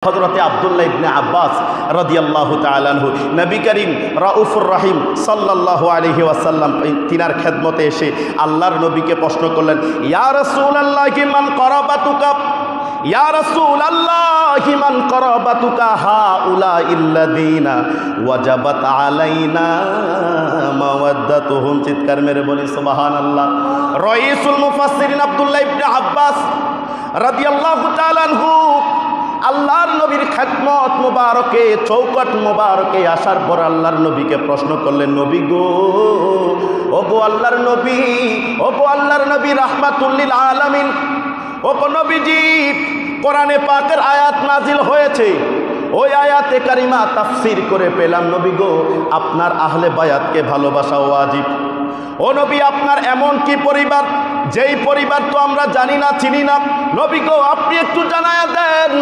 হযরতে আব্দুল্লাহ ইবনে আব্বাস রাদিয়াল্লাহু তাআলা আনহু নবী করিম রাউফুর রহিম সাল্লাল্লাহু আলাইহি ওয়াসাল্লাম তিনার খেদমতে এসে আল্লাহর নবীকে প্রশ্ন করলেন, ইয়া রাসূলুল্লাহ মান করাবাতুকা, ইয়া রাসূলুল্লাহ মান করাবাতুকা হাউলা ইল্লাযিনা ওয়াজাবাত আলাইনা মাওয়াদ্দাতুহুম। চিৎকার মেরে বলি সুবহানাল্লাহ। রাইসুল মুফাসসিরিন আব্দুল্লাহ ইবনে আব্বাস রাদিয়াল্লাহু তাআলা আনহু আল্লাহর নবীর খেদমত মুবারকে চৌকট মুবারকে আসার পর আল্লাহর নবীকে প্রশ্ন করলেন, নবী গো, ও গো আল্লাহর নবী, ও গো আল্লাহর নবী রাহমাতুল লিল আলামিন, ও গো নবীজি, কোরআনে পাকের আয়াত নাজিল হয়েছে, ওই আয়াতে কারিমা তাফসীর করে পেলাম নবী গো আপনার আহলে বায়াতকে ভালোবাসা ওয়াজিব। ও নবী, আপনার এমন কি পরিবার যেই পরিবার তো আমরা জানি না, চিনি না, নবী গো আপনি একটু জানায়া দেন।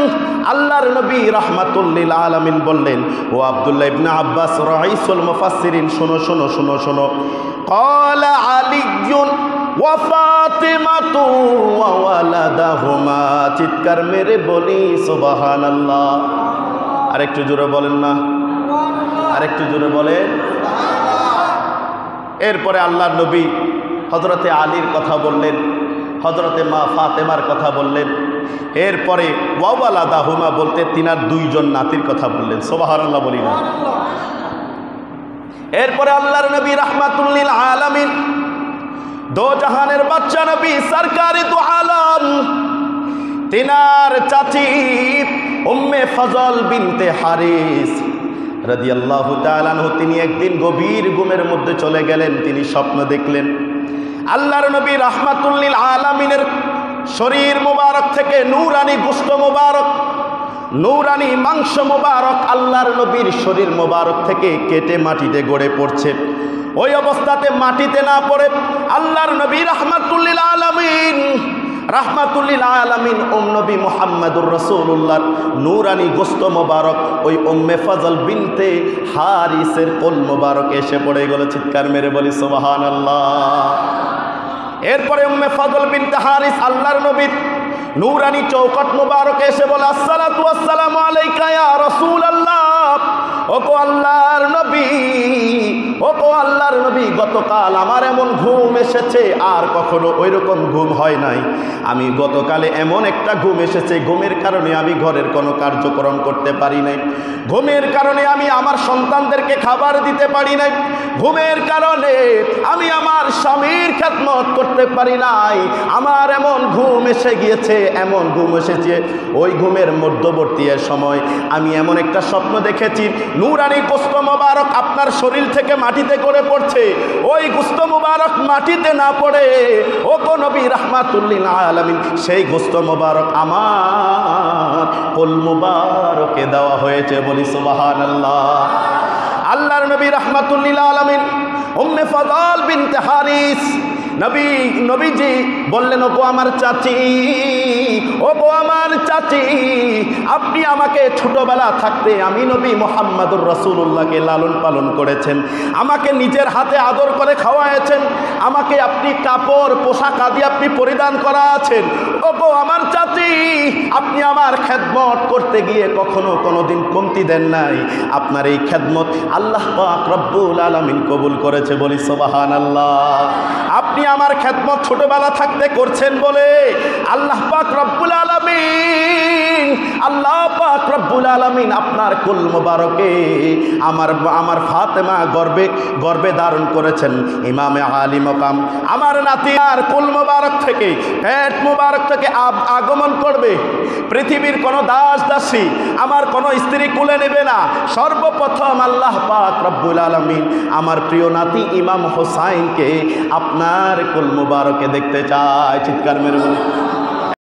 আল্লাহর নবী রাহমাতুল লিল আলামিন বললেন, ও আব্দুল্লাহ ইবনে আব্বাস রাইসুল মুফাসসিরিন, শোনো শোনো শোনো শোনো, ক্বালা আলিয়্যুন ওয়া ফাতিমাতু ওয়া ওয়ালাদাহুমা। চিৎকার মেরে বলি সুবহানাল্লাহ। আরেকটু জোরে বলেন না, আরেকটু জোরে বলেন। এরপরে আল্লাহর নবী হযরতে আলীর কথা বললেন, হযরতে মা ফাতেমার কথা বললেন, এরপরে ওয়া ওয়ালাদাহুমা বলতে তিনার দুইজন নাতির কথা বললেন। সুবহানাল্লাহ বলি না। এরপরে আল্লাহর নবী রাহমাতুল লিল আলামিন, দো জাহানের বাদশা নবী সরকারি দু আলম, তিনার চাচি উম্মে ফজল বিনতে হারিস রাদিয়াল্লাহু তাআলা আনহু, তিনি একদিন গভীর ঘুমের মধ্যে চলে গেলেন। তিনি স্বপ্ন দেখলেন আল্লাহর নবী রাহমাতুল লিল আলামিনের শরীর মুবারক থেকে নূরানি গোশত মুবারক, নূরানি মাংস মুবারক আল্লাহর নবীর শরীর মুবারক থেকে কেটে মাটিতে গড়ে পড়ছে। ওই অবস্থাতে মাটিতে না পড়ে আল্লাহর নবী রাহমাতুল লিল আলামিন, রাহমাতুল লিল আলামিন নবী মুহাম্মদুর রাসূলুল্লাহর নূরানি গোশত মুবারক ওই উম্মে ফজল বিনতে হারিসের কোল মুবারক এসে পড়ে গেল। চিৎকার মেরে বলি সুবহানাল্লাহ। এরপরে উম্মে ফজল বিনতে হারিস আল্লাহর নবীর নূরানি চৌকট মুবারক এসে বলে, আসসালাতু ওয়াসসালামু আলাইকা ইয়া রাসূলুল্লাহ। ও গো আল্লাহর নবী, ও গো আল্লাহর নবী, গতকাল আমার এমন ঘুম এসেছে, আর কখনো ওই রকম ঘুম হয় নাই। আমি গতকালে এমন একটা ঘুম এসেছে, ঘুমের কারণে আমি ঘরের কোনো কার্যক্রম করতে পারি নাই, ঘুমের কারণে আমি আমার সন্তানদেরকে খাবার দিতে পারি নাই, ঘুমের কারণে আমি আমার স্বামীর খেদমত করতে পারি নাই। আমার এমন ঘুম এসে গিয়েছে, এমন ঘুম এসেছে, ওই ঘুমের মধ্যবর্তী সময় আমি এমন একটা স্বপ্ন দেখেছি, নূরানি গোশত মুবারক আপনার শরীর থেকে মাটিতে গড়ে পড়ছে। ওই গোশত মুবারক মাটিতে না পড়ে ও গো নবী রাহমাতুল লিল আলামিন সেই গোশত মুবারক আমার কোল মুবারকে দেওয়া হয়েছে। বলি সুবহানাল্লাহ। আল্লাহর নবী রাহমাতুল লিল আলামিন উম্মে ফজল বিনতে হারিস নবীজি বললেন, ও গো আমার চাচি, ও গো আমার চাচি, আপনি আমাকে ছোটবেলা থাকতে আমি নবী মুহাম্মদুর রাসূলুল্লাহকে লালন পালন করেছেন, আমাকে নিজের হাতে আদর করে খাওয়াইছেন, আমাকে আপনি কাপড় পোশাক আদি আপনি পরিধান করা আছেন। ও গো আমার চাচি, আপনি আমার খেদমত করতে গিয়ে কখনো কোনোদিন কমতি দেন নাই। আপনার এই খেদমত আল্লাহ পাক রব্বুল আলামিন কবুল করেছে। বলি সুবহানাল্লাহ। আপনি আমার খেদমত ছোটবেলা থাকতে করছেন বলে আল্লাহ পাক রব্বুল আলামিন, আল্লাহ পাক রব্বুল আলামিন আপনার কুল মুবারকে আমার ফাতেমা গর্বে ধারণ করেছেন। ইমামে আলী মকাম আমার নাতি আর কুল মুবারক থেকে, পেট মুবারক থেকে আগমন করবে। পৃথিবীর কোনো দাস দাসী আমার কোনো স্ত্রী কুলে নেবে না। সর্বপ্রথম আল্লাহ পাক রব্বুল আলামিন আমার প্রিয় নাতি ইমাম হোসাইনকে আপনার কুল মুবারকে দেখতে চায়। চিৎকার মেরে বলি